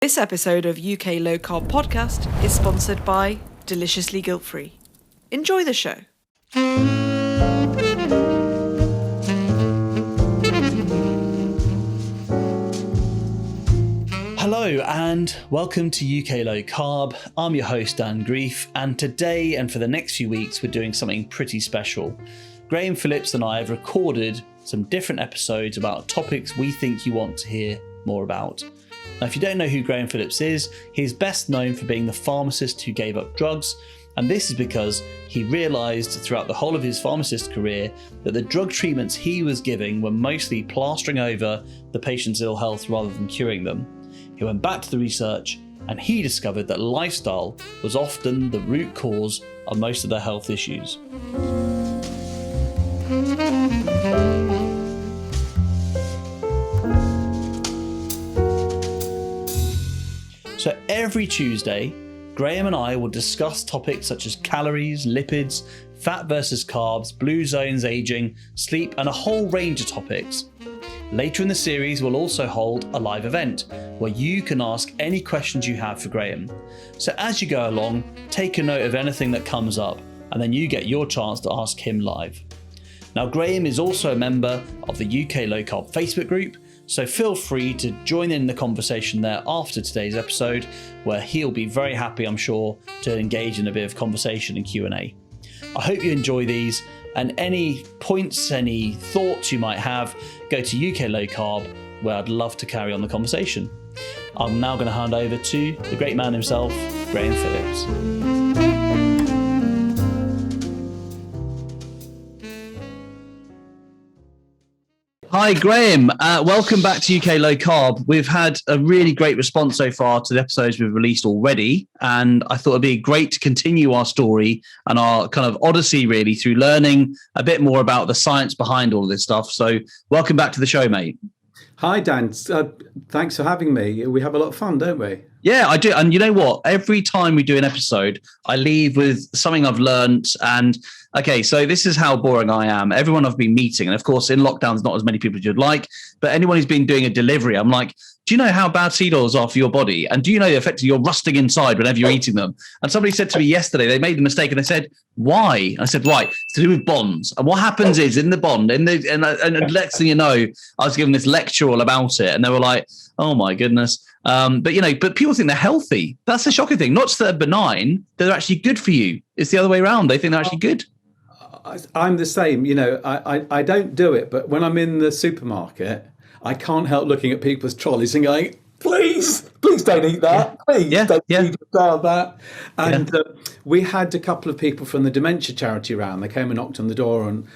This episode of UK Low Carb Podcast is sponsored by Deliciously Guilt-Free. Enjoy the show. Hello and welcome to UK Low Carb. I'm your host Dan Grief, and today and for the next few weeks we're doing something pretty special. Graham Phillips and I have recorded some different episodes about topics we think you want to hear more about. Now, if you don't know who Graham Phillips is, he's best known for being the pharmacist who gave up drugs, and this is because he realised throughout the whole of his pharmacist career that the drug treatments he was giving were mostly plastering over the patient's ill health rather than curing them. He went back to the research and he discovered that lifestyle was often the root cause of most of their health issues. So every Tuesday, Graham and I will discuss topics such as calories, lipids, fat versus carbs, blue zones, aging, sleep, and a whole range of topics. Later in the series, we'll also hold a live event where you can ask any questions you have for Graham. So as you go along, take a note of anything that comes up, and then you get your chance to ask him live. Now, Graham is also a member of the UK Low Carb Facebook group, so feel free to join in the conversation there after today's episode, where he'll be very happy, I'm sure, to engage in a bit of conversation and Q&A. I hope you enjoy these, and any points, any thoughts you might have, go to UK Low Carb, where I'd love to carry on the conversation. I'm now going to hand over to the great man himself, Graham Phillips. Hi Graham, welcome back to UK Low Carb. We've had a really great response so far to the episodes we've released already, and I thought it'd be great to continue our story and our kind of odyssey really through learning a bit more about the science behind all of this stuff. So welcome back to the show, mate. Hi Dan, thanks for having me. We have a lot of fun, don't we? Yeah, I do. And you know what? Every time we do an episode, I leave with something I've learned. And okay, so this is how boring I am. Everyone I've been meeting, and of course in lockdowns, not as many people as you'd like, but anyone who's been doing a delivery, I'm like, do you know how bad seed oils are for your body? And do you know effectively you're rusting inside whenever you're eating them? And somebody said to me yesterday, they made the mistake and they said, why? And I said, right, it's to do with bonds. And what happens is in the bond, and the next thing you know, I was giving this lecture all about it. And they were like, oh my goodness. But people think they're healthy. That's the shocking thing. Not just that they're benign, they're actually good for you. It's the other way around. They think they're actually good. I'm the same. I don't do it, but when I'm in the supermarket, I can't help looking at people's trolleys and going, please don't eat that. Please don't eat that. And we had a couple of people from the dementia charity around. They came and knocked on the door and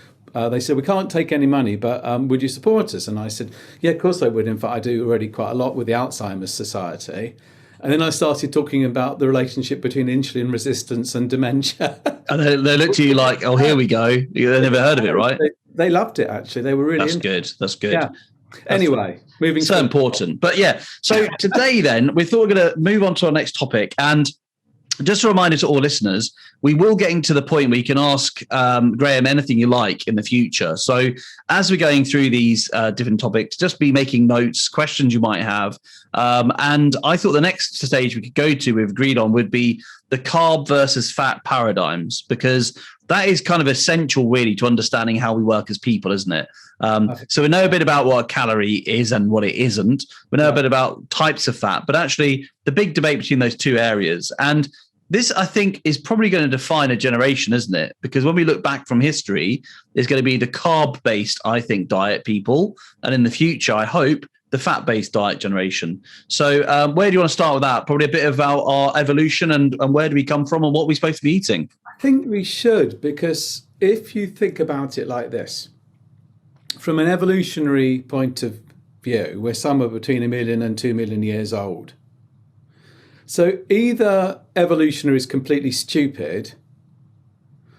they said, we can't take any money, but would you support us? And I said, yeah, of course I would. In fact, I do already quite a lot with the Alzheimer's Society. And then I started talking about the relationship between insulin resistance and dementia. And they looked at you like, oh, here we go. They never heard of it, right? They loved it, actually. They were really That's good. Yeah. Anyway, moving so important. But yeah, so today then, we thought we're going to move on to our next topic. And just a reminder to all listeners, we will get into the point where you can ask Graham anything you like in the future. So as we're going through these different topics, just be making notes, questions you might have. And I thought the next stage we could go to, we've agreed on, would be the carb versus fat paradigms, because that is kind of essential really to understanding how we work as people, isn't it? So we know a bit about what a calorie is and what it isn't. We know a bit about types of fat, but actually the big debate between those two areas. And this, I think, is probably going to define a generation, isn't it? Because when we look back from history, there's going to be the carb-based, I think, diet people. And in the future, I hope, the fat-based diet generation. So where do you want to start with that? Probably a bit about our evolution and where do we come from and what we're supposed to be eating? I think we should, because if you think about it like this, from an evolutionary point of view, we're somewhere between 1 million and 2 million years old. So either evolution is completely stupid,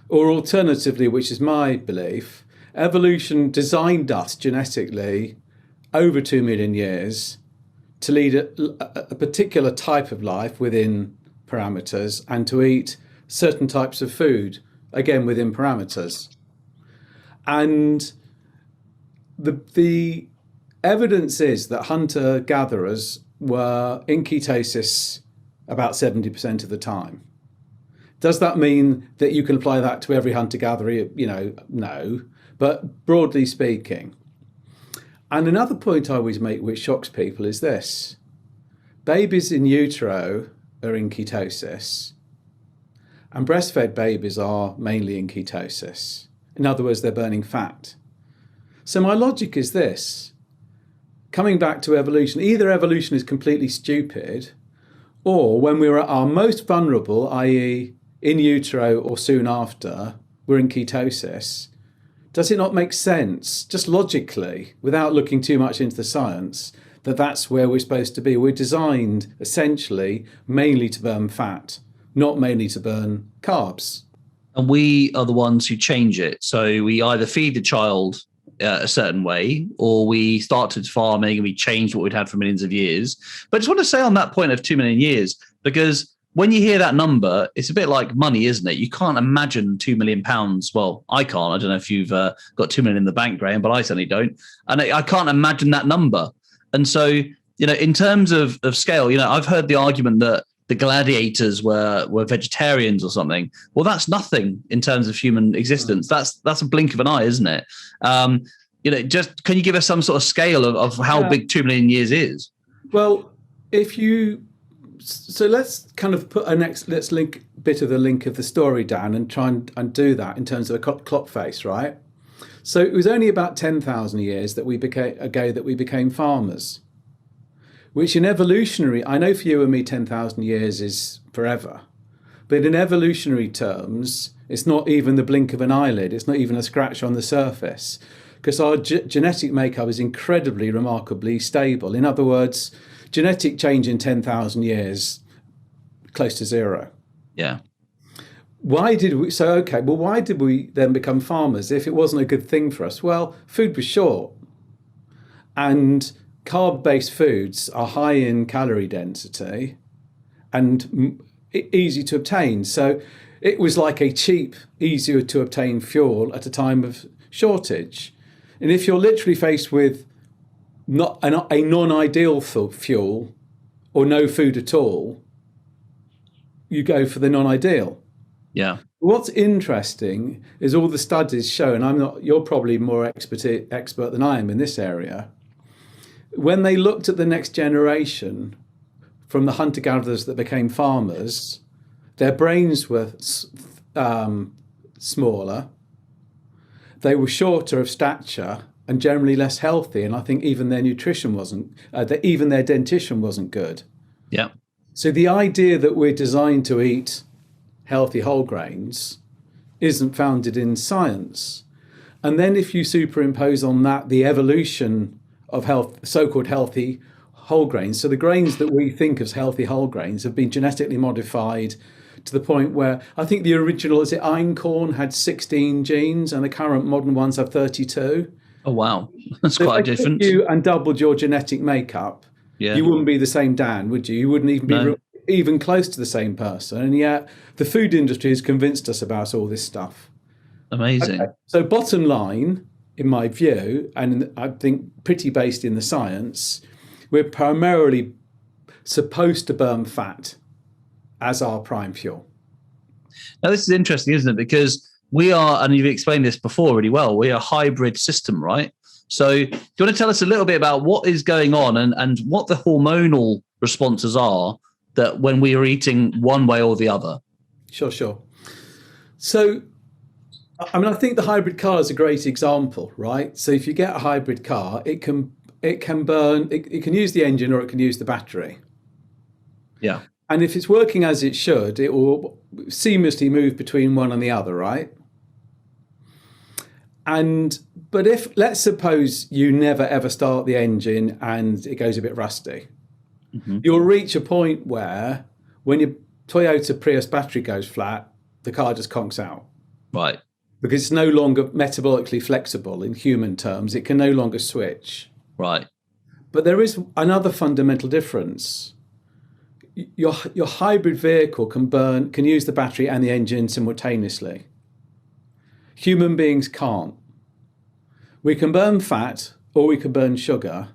or alternatively, which is my belief, evolution designed us genetically over 2 million years to lead a particular type of life within parameters and to eat certain types of food, again, within parameters. And the evidence is that hunter-gatherers were in ketosis about 70% of the time. Does that mean that you can apply that to every hunter-gatherer? No. But broadly speaking. And another point I always make which shocks people is this. Babies in utero are in ketosis, and breastfed babies are mainly in ketosis. In other words, they're burning fat. So my logic is this. Coming back to evolution, either evolution is completely stupid, or when we're at our most vulnerable, i.e. in utero or soon after, we're in ketosis. Does it not make sense, just logically, without looking too much into the science, that that's where we're supposed to be? We're designed, essentially, mainly to burn fat, not mainly to burn carbs. And we are the ones who change it. So we either feed the child a certain way, or we started farming and we changed what we'd had for millions of years. But I just want to say on that point of 2 million years, because when you hear that number, it's a bit like money, isn't it? You can't imagine £2 million. Well, I can't. I don't know if you've got 2 million in the bank, Graham, but I certainly don't. And I can't imagine that number. And so, in terms of scale, I've heard the argument that the gladiators were vegetarians or something. Well, that's nothing in terms of human existence. That's a blink of an eye, isn't it? Just can you give us some sort of scale of how big 2 million years is? Well, so let's kind of let's link a bit of the link of the story, Dan, and try and do that in terms of a clock face, right? So it was only about 10,000 years that we became farmers, which in evolutionary, I know for you and me 10,000 years is forever, but in evolutionary terms, it's not even the blink of an eyelid. It's not even a scratch on the surface, because our genetic makeup is incredibly, remarkably stable. In other words, genetic change in 10,000 years, close to zero. Yeah. Why did we then become farmers if it wasn't a good thing for us? Well, food was short, and carb-based foods are high in calorie density and easy to obtain. So it was like a cheap, easier to obtain fuel at a time of shortage. And if you're literally faced with not a non-ideal fuel or no food at all, you go for the non-ideal. Yeah. What's interesting is all the studies show, and you're probably more expert than I am in this area. When they looked at the next generation from the hunter-gatherers that became farmers, their brains were smaller, they were shorter of stature and generally less healthy. And I think even their nutrition even their dentition wasn't good. Yeah. So the idea that we're designed to eat healthy whole grains isn't founded in science. And then if you superimpose on that the evolution of so-called healthy whole grains, so the grains that we think of as healthy whole grains have been genetically modified to the point where I think the original, einkorn, had 16 genes and the current modern ones have 32. Oh, wow. That's quite a difference. If you and doubled your genetic makeup, you wouldn't be the same Dan, would you? You wouldn't even be even close to the same person. And yet the food industry has convinced us about all this stuff. Amazing. Okay. So bottom line, in my view, and I think pretty based in the science, we're primarily supposed to burn fat as our prime fuel. Now, this is interesting, isn't it? Because we are, and you've explained this before really well, we're a hybrid system, right? So do you want to tell us a little bit about what is going on and what the hormonal responses are that when we are eating one way or the other? Sure. So, I think the hybrid car is a great example, right? So if you get a hybrid car, it can use the engine or it can use the battery. Yeah. And if it's working as it should, it will seamlessly move between one and the other, right? But let's suppose you never ever start the engine and it goes a bit rusty. Mm-hmm. You'll reach a point where when your Toyota Prius battery goes flat, the car just conks out. Right. Because it's no longer metabolically flexible in human terms. It can no longer switch. Right. But there is another fundamental difference. Your hybrid vehicle can use the battery and the engine simultaneously. Human beings can't. We can burn fat or we can burn sugar,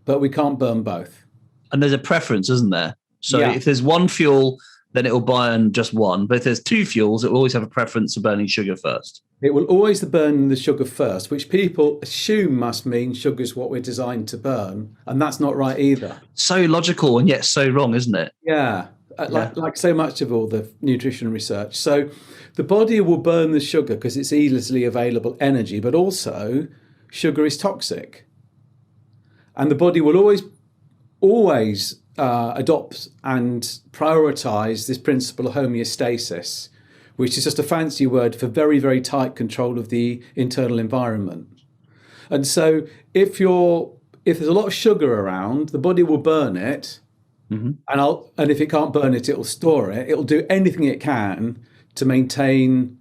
but we can't burn both. And there's a preference, isn't there? So Yeah. if there's one fuel, then it will burn just one. But if there's two fuels, it will always have a preference for burning sugar first. It will always burn the sugar first, which people assume must mean sugar is what we're designed to burn. And that's not right either. So logical and yet so wrong, isn't it? Yeah. Like so much of all the nutrition research. So the body will burn the sugar because it's easily available energy, but also sugar is toxic. And the body will always adopt and prioritize this principle of homeostasis, which is just a fancy word for very, very tight control of the internal environment. And so if there's a lot of sugar around, the body will burn it. Mm-hmm. And if it can't burn it, it'll store it. It'll do anything it can to maintain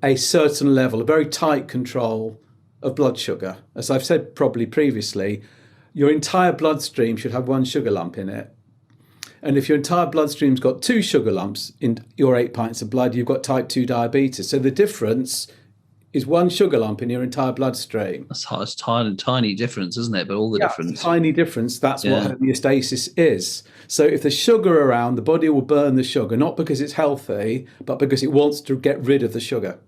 a certain level, a very tight control of blood sugar. As I've said probably previously, your entire bloodstream should have one sugar lump in it. And if your entire bloodstream's got 2 sugar lumps in your 8 pints of blood, you've got type 2 diabetes. So the difference is 1 sugar lump in your entire bloodstream. That's tiny difference, isn't it? But all the difference. It's a tiny difference. That's what homeostasis is. So if there's sugar around, the body will burn the sugar, not because it's healthy, but because it wants to get rid of the sugar.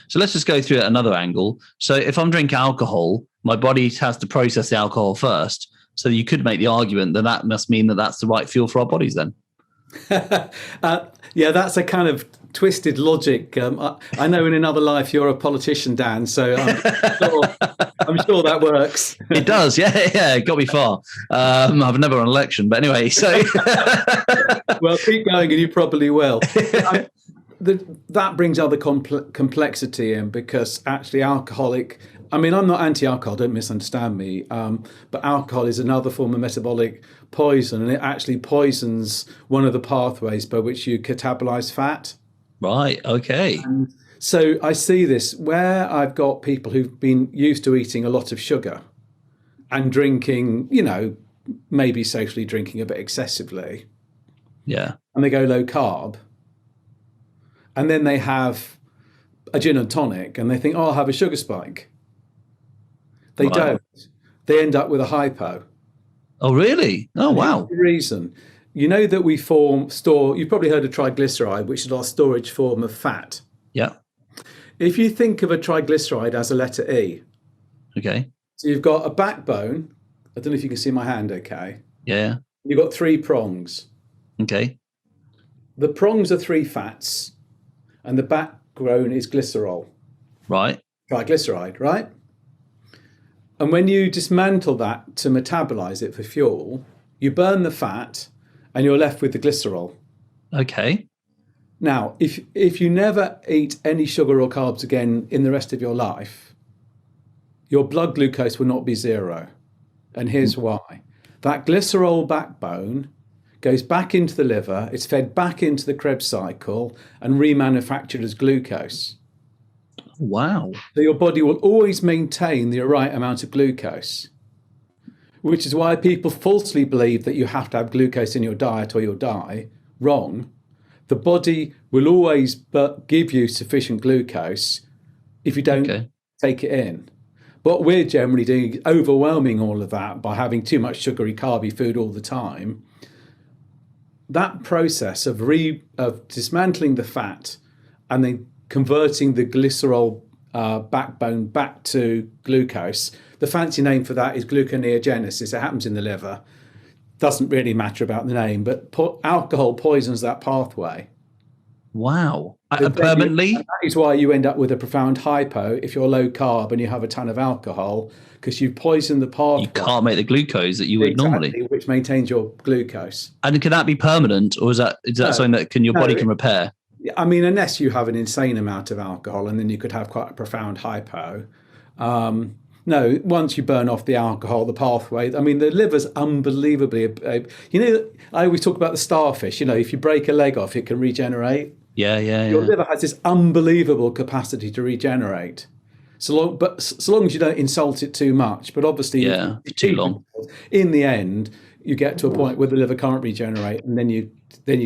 So let's just go through at another angle. So if I'm drinking alcohol, my body has to process the alcohol first. So you could make the argument that must mean that that's the right fuel for our bodies then. Yeah, that's a kind of twisted logic. I know in another life you're a politician, Dan, so I'm sure that works. It does, yeah, it got me far. I've never won an election, but anyway, so... Well, keep going and you probably will. That brings other complexity in, because actually I'm not anti-alcohol, don't misunderstand me, but alcohol is another form of metabolic poison, and it actually poisons one of the pathways by which you catabolize fat. Right, okay. And so I see this where I've got people who've been used to eating a lot of sugar and drinking, maybe socially drinking a bit excessively. Yeah. And they go low carb. And then they have a gin and tonic and they think, I'll have a sugar spike. They don't. They end up with a hypo. Oh, really? Oh, wow. The reason. You know that we store, you've probably heard of triglyceride, which is our storage form of fat. Yeah. If you think of a triglyceride as a letter E. Okay. So you've got a backbone. I don't know if you can see my hand okay. Yeah. You've got 3 prongs. Okay. The prongs are 3 fats and the backbone is glycerol. Right. Triglyceride, right? And when you dismantle that to metabolize it for fuel, you burn the fat and you're left with the glycerol. Okay. Now, if you never eat any sugar or carbs again in the rest of your life, your blood glucose will not be 0. And here's why. That glycerol backbone goes back into the liver, it's fed back into the Krebs cycle and remanufactured as glucose. Wow. So your body will always maintain the right amount of glucose, which is why people falsely believe that you have to have glucose in your diet or you'll die. Wrong. The body will always give you sufficient glucose if you don't take it in. What we're generally doing is overwhelming all of that by having too much sugary, carby food all the time. That process of dismantling the fat and then converting the glycerol backbone back to glucose. The fancy name for that is gluconeogenesis. It happens in the liver. Doesn't really matter about the name, but alcohol poisons that pathway. Wow. Permanently? That is why you end up with a profound hypo if you're low carb and you have a ton of alcohol, because you've poisoned the pathway. You can't make the glucose that you would normally. Which maintains your glucose. And can that be permanent, or is that something that your body can repair? I mean, unless you have an insane amount of alcohol, and then you could have quite a profound hypo. No, once you burn off the alcohol, the pathway, I mean, the liver's unbelievably, I always talk about the starfish, if you break a leg off, it can regenerate. Yeah. Your liver has this unbelievable capacity to regenerate. So long as you don't insult it too much, but obviously, too long. In the end, you get to a point where the liver can't regenerate, and then you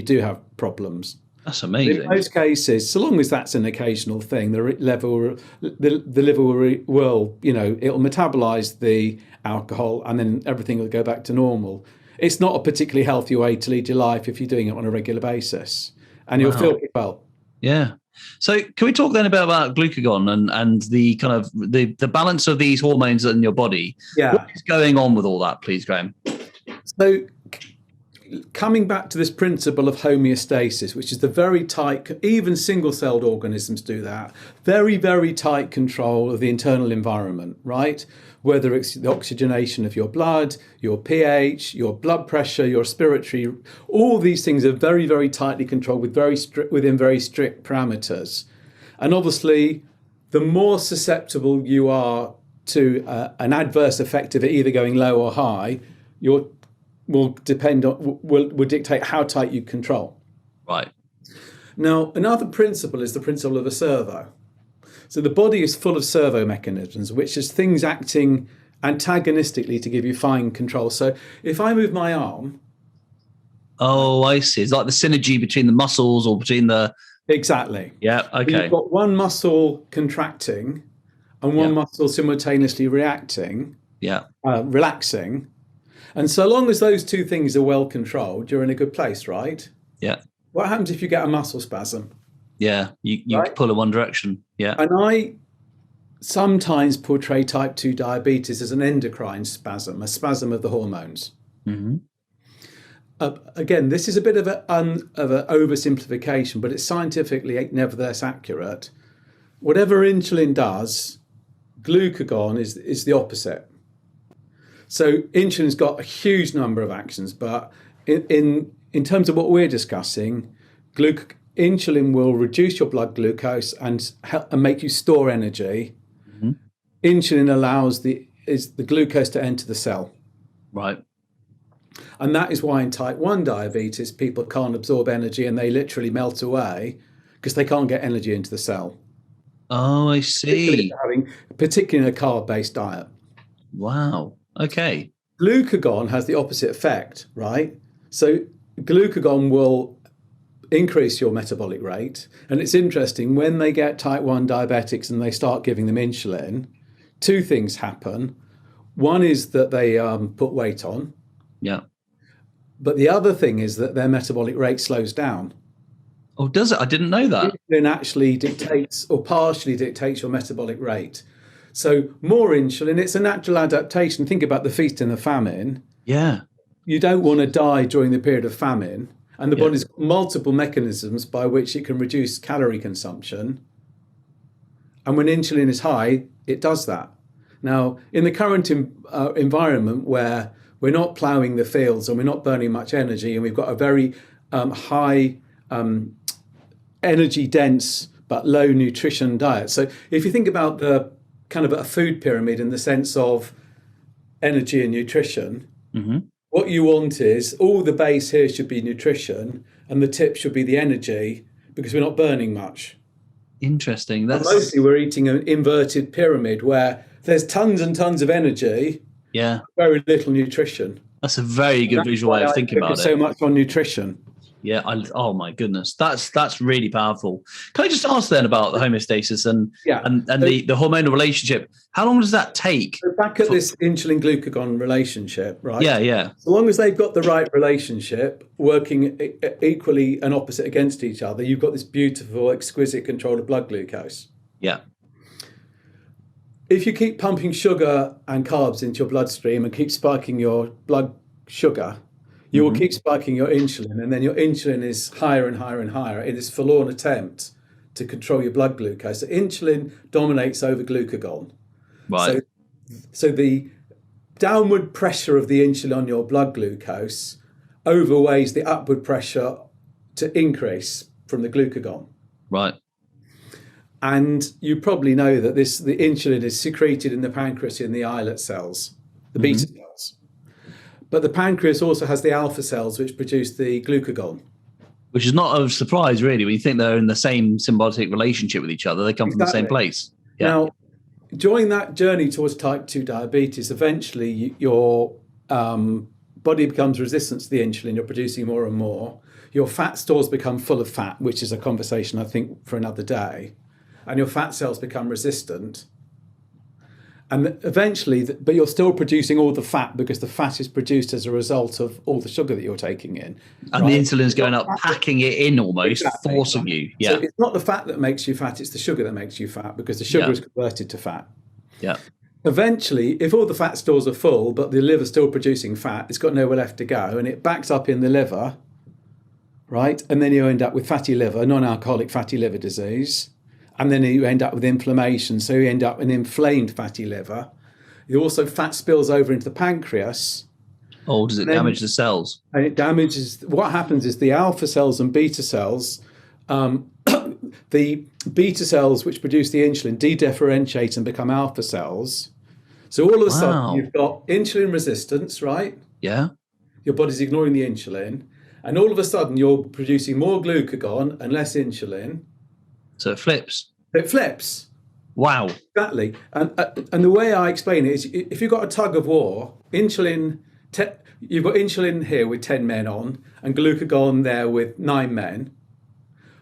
do have problems. That's amazing. In most cases, so long as that's an occasional thing, the liver will it'll metabolize the alcohol, and then everything will go back to normal. It's not a particularly healthy way to lead your life if you're doing it on a regular basis, and you'll feel well. Yeah. So can we talk then about glucagon and the kind of the balance of these hormones in your body? Yeah. What is going on with all that, please, Graham? So coming back to this principle of homeostasis, which is the very tight, even single-celled organisms do that, very, very tight control of the internal environment, right? Whether it's the oxygenation of your blood, your pH, your blood pressure, your respiratory, all these things are very, very tightly controlled within very strict parameters. And obviously, the more susceptible you are to an adverse effect of it either going low or high, will dictate how tight you control. Right. Now, another principle is the principle of a servo. So the body is full of servo mechanisms, which is things acting antagonistically to give you fine control. So if I move my arm... Oh, I see. It's like the synergy between the muscles or between the... Exactly. Yeah, okay. You've got one muscle contracting and one muscle simultaneously relaxing. And so long as those two things are well controlled, you're in a good place, right? Yeah. What happens if you get a muscle spasm? Yeah, you pull in one direction. Yeah. And I sometimes portray type 2 diabetes as an endocrine spasm, a spasm of the hormones. Mm-hmm. Again, this is a bit of an oversimplification, but it's scientifically nevertheless accurate. Whatever insulin does, glucagon is the opposite. So insulin's got a huge number of actions, but in terms of what we're discussing, insulin will reduce your blood glucose and make you store energy. Mm-hmm. Insulin allows the glucose to enter the cell. Right. And that is why in type 1 diabetes, people can't absorb energy and they literally melt away because they can't get energy into the cell. Oh, I see. Particularly in a carb-based diet. Wow. Okay. Glucagon has the opposite effect, right? So glucagon will increase your metabolic rate. And it's interesting, when they get type 1 diabetics and they start giving them insulin, two things happen. One is that they put weight on. Yeah. But the other thing is that their metabolic rate slows down. Oh, does it? I didn't know that. Insulin actually dictates or partially dictates your metabolic rate. So more insulin, it's a natural adaptation. Think about the feast and the famine. Yeah. You don't want to die during the period of famine. And the body's got multiple mechanisms by which it can reduce calorie consumption. And when insulin is high, it does that. Now, in the current environment where we're not ploughing the fields and we're not burning much energy, and we've got a very high energy dense but low nutrition diet. So if you think about the kind of a food pyramid in the sense of energy and nutrition, mm-hmm. What you want is all the base here should be nutrition and the tip should be the energy, because we're not burning much. Interesting. Mostly we're eating an inverted pyramid where there's tons and tons of energy, very little nutrition. That's a very good visual way of thinking about it. So much on nutrition. Yeah. Oh my goodness. That's really powerful. Can I just ask then about the homeostasis and the hormonal relationship? How long does that take? So back at this insulin glucagon relationship, right? Yeah. So long as they've got the right relationship, working equally and opposite against each other, you've got this beautiful, exquisite control of blood glucose. Yeah. If you keep pumping sugar and carbs into your bloodstream and keep spiking your blood sugar, you will keep spiking your insulin, and then your insulin is higher and higher and higher in this forlorn attempt to control your blood glucose. So insulin dominates over glucagon. Right. So the downward pressure of the insulin on your blood glucose overweighs the upward pressure to increase from the glucagon. Right. And you probably know that the insulin is secreted in the pancreas and the islet cells, the beta cells. But the pancreas also has the alpha cells, which produce the glucagon. Which is not a surprise, really, when you think they're in the same symbiotic relationship with each other. They come from the same place. Yeah. Now, during that journey towards type 2 diabetes, eventually your body becomes resistant to the insulin. You're producing more and more. Your fat stores become full of fat, which is a conversation, I think, for another day. And your fat cells become resistant. And eventually, but you're still producing all the fat because the fat is produced as a result of all the sugar that you're taking in. And right? the insulin's going up, packing it in almost, Exactly. forcing you. Yeah. So it's not the fat that makes you fat, it's the sugar that makes you fat because the sugar is converted to fat. Yeah. Eventually, if all the fat stores are full, but the liver's still producing fat, it's got nowhere left to go and it backs up in the liver, right? And then you end up with fatty liver, non-alcoholic fatty liver disease. And then you end up with inflammation. So you end up with an inflamed fatty liver. You also fat spills over into the pancreas. Oh, does it damage the cells? And it damages, what happens is the alpha cells and beta cells, the beta cells which produce the insulin de-differentiate and become alpha cells. So all of a sudden you've got insulin resistance, right? Yeah. Your body's ignoring the insulin. And all of a sudden you're producing more glucagon and less insulin. So it flips. It flips. Wow. Exactly. And the way I explain it is if you've got a tug of war, insulin, you've got insulin here with 10 men on and glucagon there with 9 men.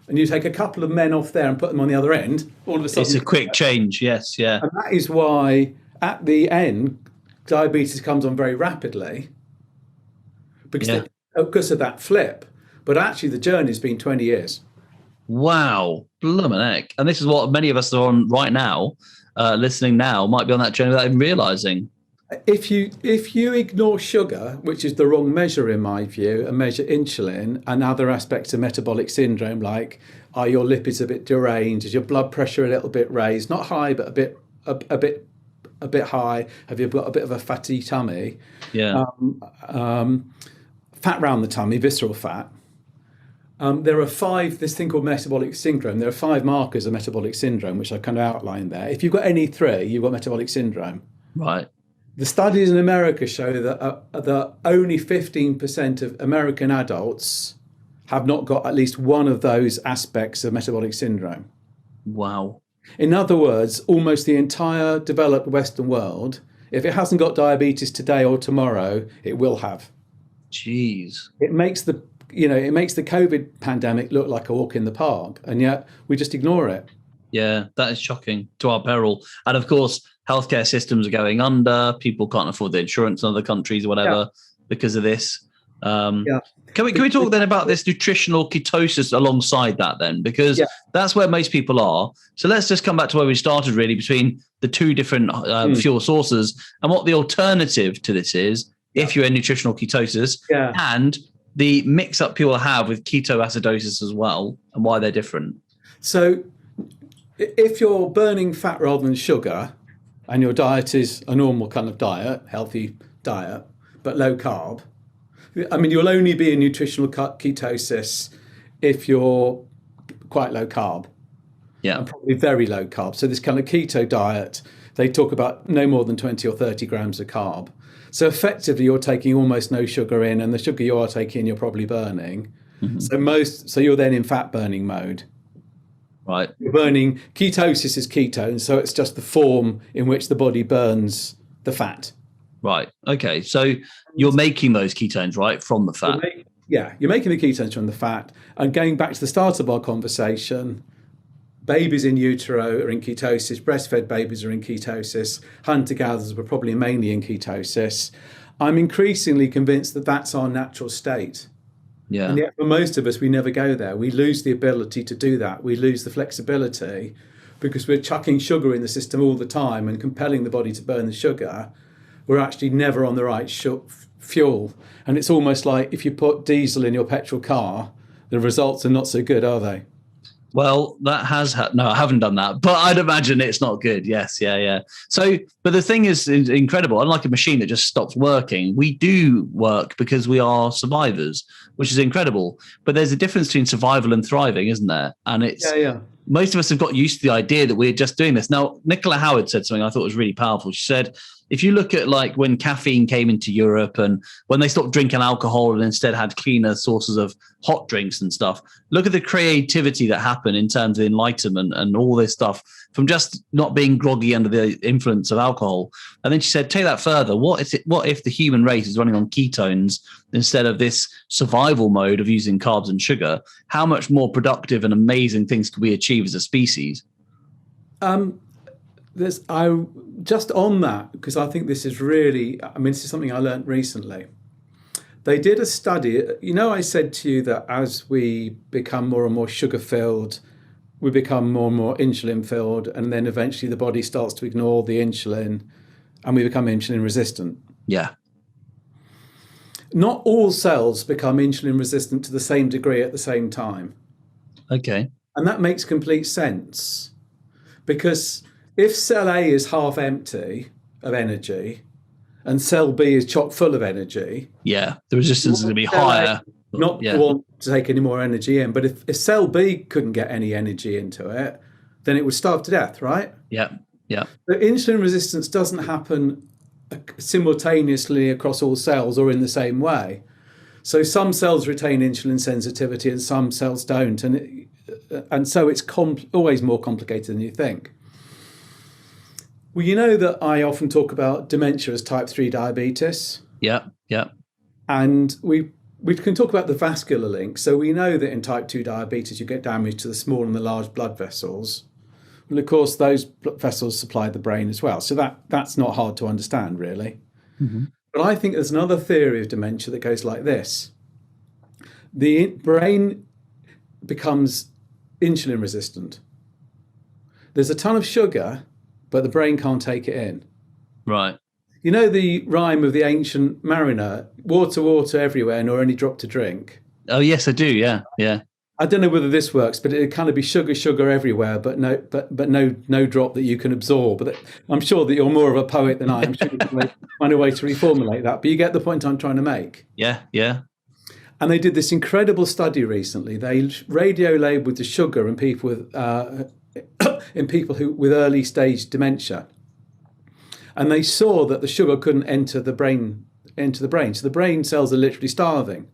And you take a couple of men off there and put them on the other end, all of a sudden. It's a quick change. Yes. Yeah. And that is why at the end, diabetes comes on very rapidly because of that flip. But actually the journey's been 20 years. Wow, blooming heck. And this is what many of us are on right now, listening now, might be on that journey without even realizing. If you ignore sugar, which is the wrong measure in my view, and measure insulin and other aspects of metabolic syndrome, like are your lipids a bit deranged, is your blood pressure a little bit raised, not high, but a bit high, have you got a bit of a fatty tummy? Yeah. Fat around the tummy, visceral fat. There are 5, this thing called metabolic syndrome. There are 5 markers of metabolic syndrome, which I kind of outlined there. If you've got any 3, you've got metabolic syndrome. Right. The studies in America show that only 15% of American adults have not got at least one of those aspects of metabolic syndrome. Wow. In other words, almost the entire developed Western world, if it hasn't got diabetes today or tomorrow, it will have. Jeez. It makes the COVID pandemic look like a walk in the park, and yet we just ignore it. Yeah, that is shocking, to our peril. And of course, healthcare systems are going under. People can't afford the insurance in other countries or whatever because of this. Can we talk then about this nutritional ketosis alongside that then? Because that's where most people are. So let's just come back to where we started really, between the two different fuel sources and what the alternative to this is if you're in nutritional ketosis and the mix-up people have with ketoacidosis as well and why they're different. So if you're burning fat rather than sugar and your diet is a normal kind of diet, healthy diet, but low carb, I mean, you'll only be in nutritional ketosis if you're quite low carb. Yeah. And probably very low carb. So this kind of keto diet, they talk about no more than 20 or 30 grams of carb. So effectively, you're taking almost no sugar in, and the sugar you are taking, you're probably burning. Mm-hmm. So you're then in fat burning mode. Right. You're burning, ketosis is ketone, so it's just the form in which the body burns the fat. Right. Okay. So you're making those ketones, right, from the fat? You're making the ketones from the fat. And going back to the start of our conversation, babies in utero are in ketosis, breastfed babies are in ketosis, hunter-gatherers were probably mainly in ketosis. I'm increasingly convinced that that's our natural state. Yeah. And yet for most of us, we never go there. We lose the ability to do that. We lose the flexibility because we're chucking sugar in the system all the time and compelling the body to burn the sugar. We're actually never on the right fuel. And it's almost like if you put diesel in your petrol car, the results are not so good, are they? Well, that has no, I haven't done that, but I'd imagine it's not good. Yes, yeah. So, but the thing is incredible. Unlike a machine that just stops working, we do work because we are survivors, which is incredible. But there's a difference between survival and thriving, isn't there? And it's most of us have got used to the idea that we're just doing this. Now, Nicola Howard said something I thought was really powerful. She said, if you look at like when caffeine came into Europe and when they stopped drinking alcohol and instead had cleaner sources of hot drinks and stuff, look at the creativity that happened in terms of enlightenment and all this stuff from just not being groggy under the influence of alcohol. And then she said, take that further. What if the human race is running on ketones instead of this survival mode of using carbs and sugar? How much more productive and amazing things could we achieve as a species? I just on that, because I think this is really, this is something I learned recently. They did a study. I said to you that as we become more and more sugar filled, we become more and more insulin filled, and then eventually the body starts to ignore the insulin and we become insulin resistant. Yeah. Not all cells become insulin resistant to the same degree at the same time. Okay. And that makes complete sense, because if cell A is half empty of energy and cell B is chock full of energy, the resistance is going to be higher. Not want to take any more energy in. But if cell B couldn't get any energy into it, then it would starve to death, right? Yeah. But insulin resistance doesn't happen simultaneously across all cells or in the same way. So some cells retain insulin sensitivity and some cells don't, and so it's always more complicated than you think. Well, you know that I often talk about dementia as type 3 diabetes. Yeah. And we can talk about the vascular link. So we know that in type 2 diabetes, you get damage to the small and the large blood vessels. Well, of course, those blood vessels supply the brain as well. So that's not hard to understand, really. Mm-hmm. But I think there's another theory of dementia that goes like this. The brain becomes insulin resistant. There's a ton of sugar, but the brain can't take it in. Right. You know the rhyme of the ancient mariner, water, water everywhere, nor any drop to drink? Oh, yes, I do. Yeah. I don't know whether this works, but it'd kind of be sugar, sugar everywhere, but no drop that you can absorb. But I'm sure that you're more of a poet than I am. I'm sure you can find a way to reformulate that. But you get the point I'm trying to make. Yeah. And they did this incredible study recently. They radio labeled the sugar in people with with early stage dementia, and they saw that the sugar couldn't enter the brain. So the brain cells are literally starving.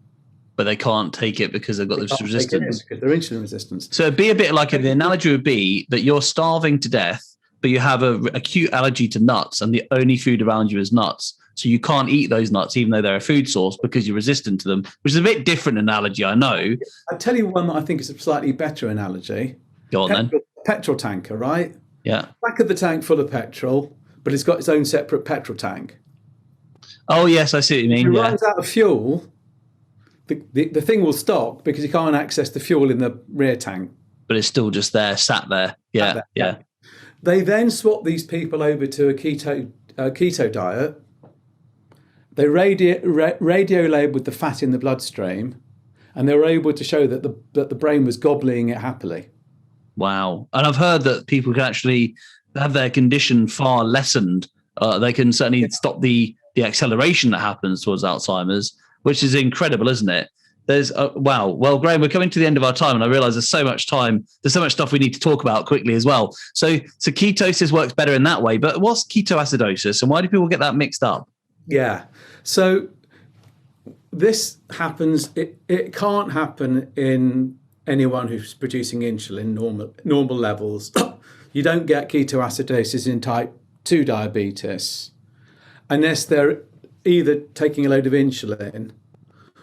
But they can't take it because they've got this resistance. Because they're insulin resistance. So it'd be a bit like the analogy would be that you're starving to death, but you have an acute allergy to nuts, and the only food around you is nuts. So you can't eat those nuts, even though they're a food source, because you're resistant to them, which is a bit different analogy, I know. I'll tell you one that I think is a slightly better analogy. Go on then. Petrol tanker, right? Yeah. Back of the tank full of petrol, but it's got its own separate petrol tank. Oh, yes, I see what you mean. If it runs out of fuel, the thing will stop because you can't access the fuel in the rear tank. But it's still just there, sat there. Yeah. They then swap these people over to a keto diet. They radio labeled the fat in the bloodstream, and they were able to show that the brain was gobbling it happily. Wow. And I've heard that people can actually have their condition far lessened. They can certainly stop the acceleration that happens towards Alzheimer's, which is incredible, isn't it? Wow. Well, Graham, we're coming to the end of our time, and I realize there's so much time. There's so much stuff we need to talk about quickly as well. So ketosis works better in that way, but what's ketoacidosis, and why do people get that mixed up? Yeah. So this happens, it can't happen in anyone who's producing insulin normal levels. You don't get ketoacidosis in type 2 diabetes unless they're either taking a load of insulin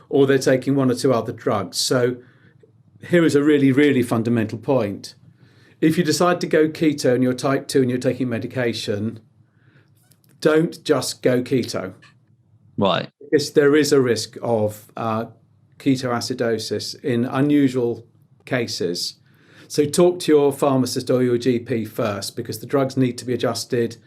or they're taking one or two other drugs. So here is a really, really fundamental point. If you decide to go keto and you're type 2 and you're taking medication, don't just go keto. Right. Because there is a risk of ketoacidosis in unusual cases. So talk to your pharmacist or your GP first, because the drugs need to be adjusted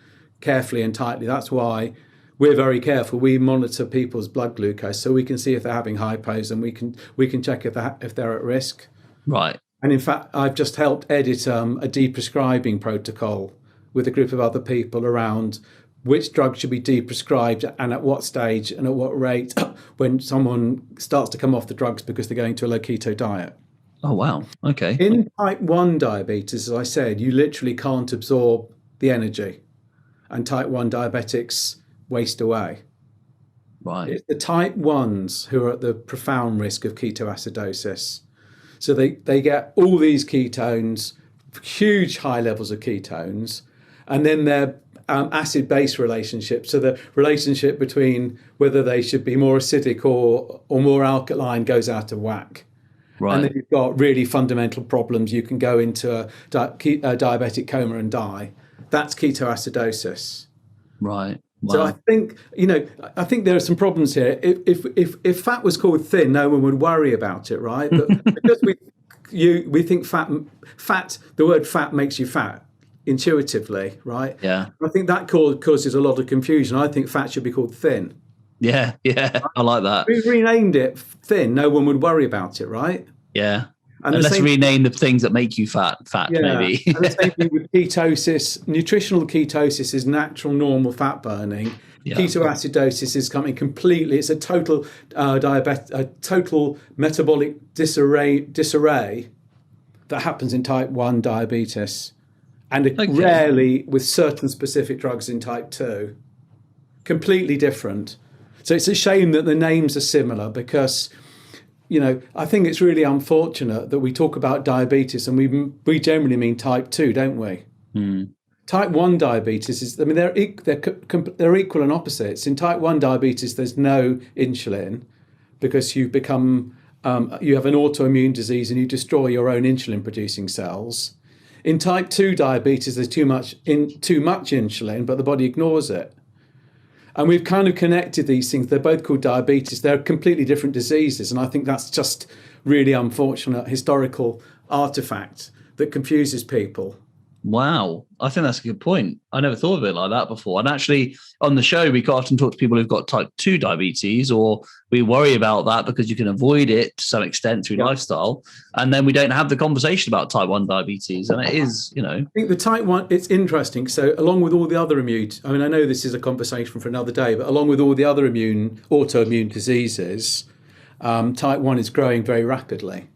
carefully and tightly. That's why we're very careful. We monitor people's blood glucose so we can see if they're having hypos, and we can check if they're at risk. Right. And in fact, I've just helped edit a deprescribing protocol with a group of other people around which drugs should be deprescribed and at what stage and at what rate when someone starts to come off the drugs because they're going to a low keto diet. Oh, wow. Okay. In type 1 diabetes, as I said, you literally can't absorb the energy, and type 1 diabetics waste away. Right. It's the type 1s who are at the profound risk of ketoacidosis. So they get all these ketones, huge high levels of ketones, and then their acid-base relationship. So the relationship between whether they should be more acidic or more alkaline goes out of whack. Right. And then you've got really fundamental problems. You can go into a diabetic coma and die. That's ketoacidosis. Right. Wow. So I think, I think there are some problems here. If fat was called thin, no one would worry about it, right? But because we think fat, the word fat makes you fat intuitively, right? Yeah. I think that causes a lot of confusion. I think fat should be called thin. Yeah. I like that. If we renamed it thin, no one would worry about it, right? Yeah. And let's rename the things that make you fat, maybe. And the same thing with ketosis. Nutritional ketosis is natural, normal fat burning. Yeah. Ketoacidosis is coming completely. It's a total total metabolic disarray that happens in type 1 diabetes, and rarely with certain specific drugs in type 2. Completely different. So it's a shame that the names are similar, because I think it's really unfortunate that we talk about diabetes and we generally mean type 2, don't we? Mm. Type 1 diabetes they're equal and opposites. In type 1 diabetes, there's no insulin because you become you have an autoimmune disease and you destroy your own insulin producing cells. In type 2 diabetes, there's too much insulin, but the body ignores it. And we've kind of connected these things. They're both called diabetes. They're completely different diseases. And I think that's just really unfortunate historical artifact that confuses people. Wow. I think that's a good point. I never thought of it like that before. And actually, on the show, we quite often talk to people who've got type 2 diabetes, or we worry about that because you can avoid it to some extent through lifestyle. And then we don't have the conversation about type 1 diabetes. And it is, I think the type 1, it's interesting. So along with all the other I know this is a conversation for another day, but along with all the other autoimmune diseases, type 1 is growing very rapidly.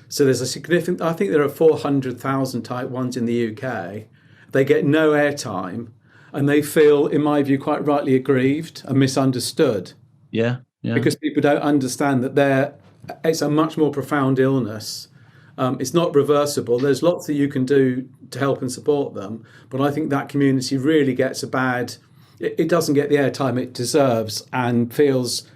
So there's I think there are 400,000 type 1s in the UK. They get no airtime, and they feel, in my view, quite rightly aggrieved and misunderstood. Yeah. Because people don't understand that it's a much more profound illness. It's not reversible. There's lots that you can do to help and support them. But I think that community really gets it doesn't get the airtime it deserves and feels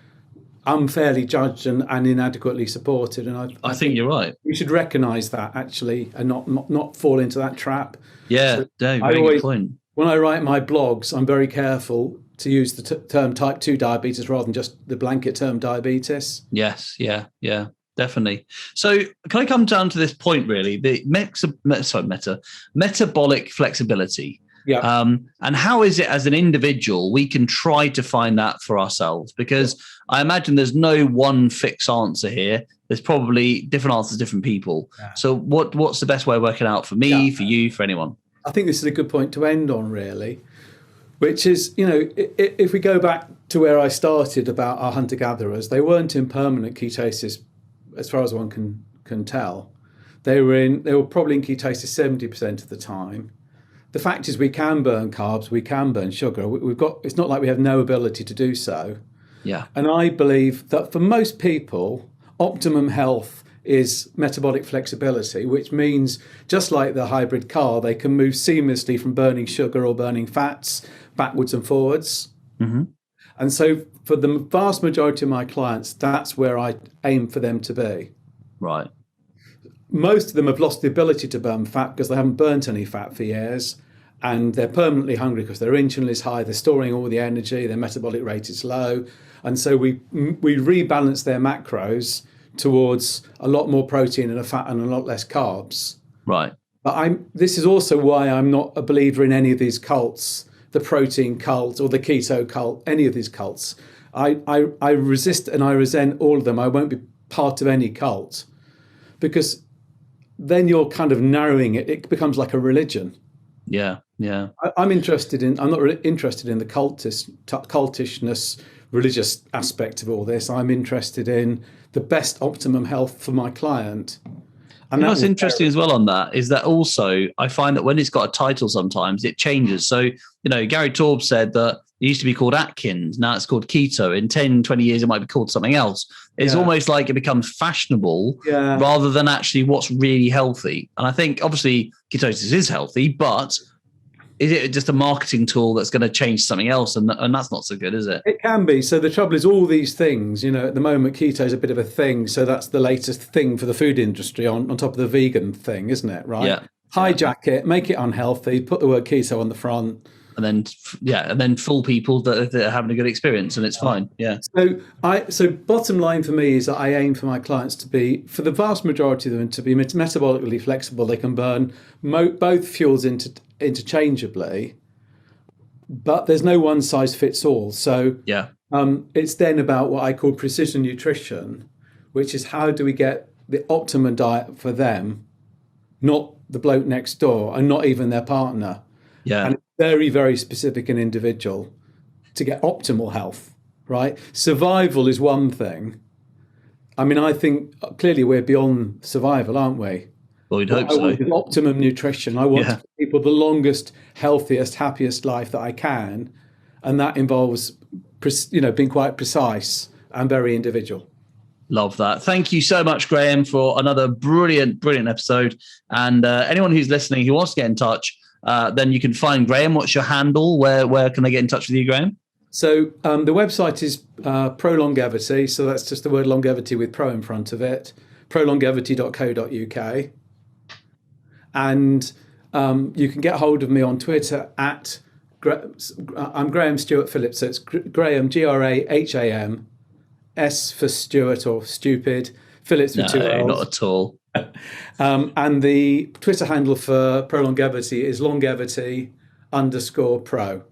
unfairly judged and inadequately supported. And I think you're right. We should recognise that, actually, and not fall into that trap. Yeah, so very good point. When I write my blogs, I'm very careful to use the term type 2 diabetes rather than just the blanket term diabetes. Yes, yeah, definitely. So can I come down to this point, really, the metabolic flexibility? Yeah. And how is it as an individual we can try to find that for ourselves? Because I imagine there's no one fixed answer here. There's probably different answers to different people. Yeah. So what's the best way of working out for me, for you, for anyone? I think this is a good point to end on, really, which is, if we go back to where I started about our hunter-gatherers, they weren't in permanent ketosis as far as one can tell. They were probably in ketosis 70% of the time. The fact is, we can burn carbs, we can burn sugar. It's not like we have no ability to do so. Yeah. And I believe that for most people, optimum health is metabolic flexibility, which means, just like the hybrid car, they can move seamlessly from burning sugar or burning fats backwards and forwards. Mm-hmm. And so for the vast majority of my clients, that's where I aim for them to be. Right. Most of them have lost the ability to burn fat because they haven't burnt any fat for years. And they're permanently hungry because their insulin is high, they're storing all the energy, their metabolic rate is low. And so we rebalance their macros towards a lot more protein and a fat and a lot less carbs. Right. But this is also why I'm not a believer in any of these cults, the protein cult or the keto cult, any of these cults. I resist and I resent all of them. I won't be part of any cult, because then you're kind of narrowing it. It becomes like a religion. Yeah. I'm not really interested in the cultishness, religious aspect of all this. I'm interested in the best optimum health for my client. And what's interesting as well on that is that also I find that when it's got a title, sometimes it changes. So, Gary Taube said that it used to be called Atkins. Now it's called keto. In 10, 20 years, it might be called something else. It's almost like it becomes fashionable rather than actually what's really healthy. And I think obviously ketosis is healthy, but is it just a marketing tool that's going to change something else? And that's not so good, is it? It can be. So the trouble is, all these things, at the moment, keto is a bit of a thing. So that's the latest thing for the food industry on top of the vegan thing, isn't it? Right. Yeah. hijack it, make it unhealthy, put the word keto on the front. And then fool people that are having a good experience, and it's fine. Yeah. So bottom line for me is that I aim for my clients to be, for the vast majority of them, to be metabolically flexible. They can burn both fuels interchangeably, but there's no one size fits all. So it's then about what I call precision nutrition, which is how do we get the optimum diet for them, not the bloke next door and not even their partner. Yeah. And it's very, very specific and individual to get optimal health, right? Survival is one thing. I mean, I think clearly we're beyond survival, aren't we? Well, we'd hope so. I want optimum nutrition. I want to give people the longest, healthiest, happiest life that I can. And that involves, being quite precise and very individual. Love that. Thank you so much, Graham, for another brilliant episode. And anyone who's listening who wants to get in touch, then you can find Graham. What's your handle? Where can they get in touch with you, Graham? So the website is Pro Longevity. So that's just the word longevity with pro in front of it. prolongevity.co.uk. And you can get hold of me on Twitter at I'm Graham Stuart Phillips. So it's Graham, Graham, S for Stuart or stupid, Phillips with two L's. Not at all. And the Twitter handle for Pro Longevity is longevity_pro.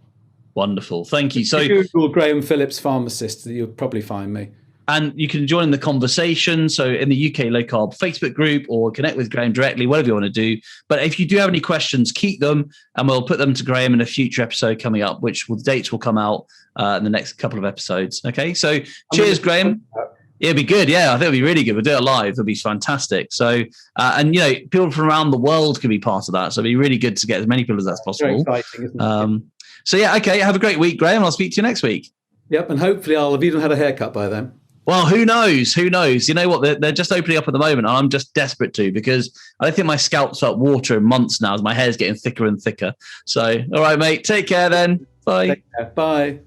Wonderful. Thank you. So if you Google Graham Phillips pharmacist, you'll probably find me. And you can join the conversation. So in the UK Low Carb Facebook group, or connect with Graham directly, whatever you want to do. But if you do have any questions, keep them and we'll put them to Graham in a future episode coming up, which the dates will come out in the next couple of episodes. Okay. So cheers, Graham. It'd be good. Yeah, I think it'd be really good. We'll do it live. It'll be fantastic. So, and people from around the world can be part of that. So it'd be really good to get as many people as that's possible. Very exciting, isn't it? So yeah, okay. Have a great week, Graham. I'll speak to you next week. Yep. And hopefully I'll have even had a haircut by then. Well, who knows? Who knows? You know what? They're just opening up at the moment. And I'm just desperate to, because I don't think my scalp's felt water in months now as my hair's getting thicker and thicker. So, all right, mate. Take care then. Bye. Take care. Bye.